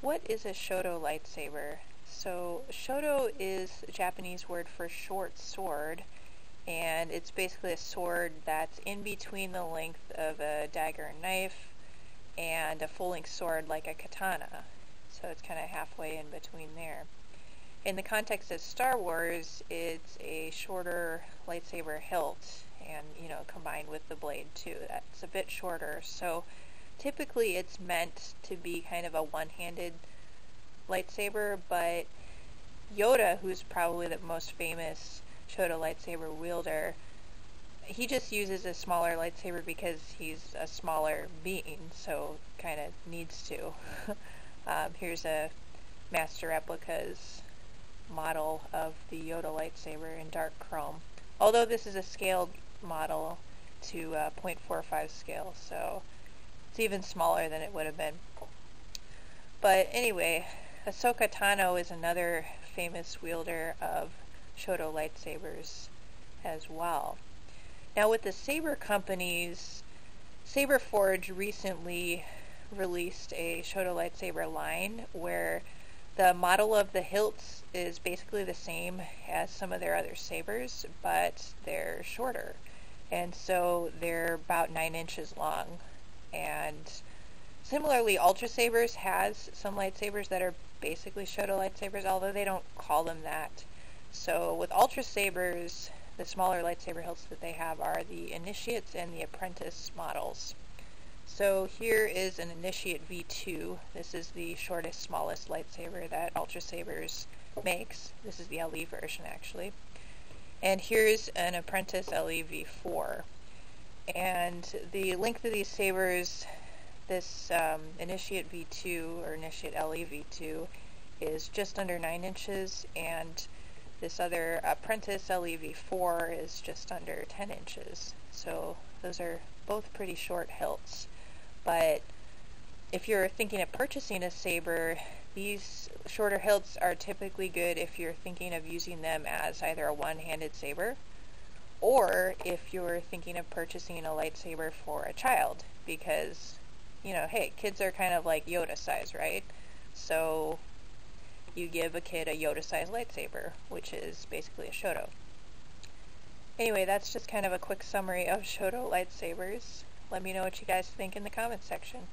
What is a shoto lightsaber? So shoto is a Japanese word for short sword, and it's basically a sword that's in between the length of a dagger and knife and a full-length sword like a katana. So it's kind of halfway in between there. In the context of Star Wars, it's a shorter lightsaber hilt, and combined with the blade too. That's a bit shorter. So typically it's meant to be kind of a one-handed lightsaber, but Yoda, who's probably the most famous shoto lightsaber wielder, he just uses a smaller lightsaber because he's a smaller being, so kind of needs to. Here's a master replica's model of the Yoda lightsaber in dark chrome. Although this is a scaled model to 0.45 scale, so it's even smaller than it would have been. But anyway, Ahsoka Tano is another famous wielder of shoto lightsabers as well. Now with the saber companies, Saberforge recently released a shoto lightsaber line where the model of the hilts is basically the same as some of their other sabers, but they're shorter. And so they're about 9 inches long. And similarly, Ultra Sabers has some lightsabers that are basically shoto lightsabers, although they don't call them that. So with Ultra Sabers, the smaller lightsaber hilts that they have are the Initiates and the Apprentice models. So here is an Initiate V2. This is the shortest, smallest lightsaber that Ultra Sabers makes. This is the LE version, actually. And here's an Apprentice LE V4. And the length of these sabers, this Initiate V2 or Initiate LE V2 is just under 9 inches, and this other Apprentice LE V4 is just under 10 inches. So those are both pretty short hilts. But if you're thinking of purchasing a saber, these shorter hilts are typically good if you're thinking of using them as either a one-handed saber, or if you're thinking of purchasing a lightsaber for a child, because, hey, kids are kind of like Yoda size, right? So you give a kid a Yoda size lightsaber, which is basically a shoto. Anyway, that's just kind of a quick summary of shoto lightsabers. Let me know what you guys think in the comments section.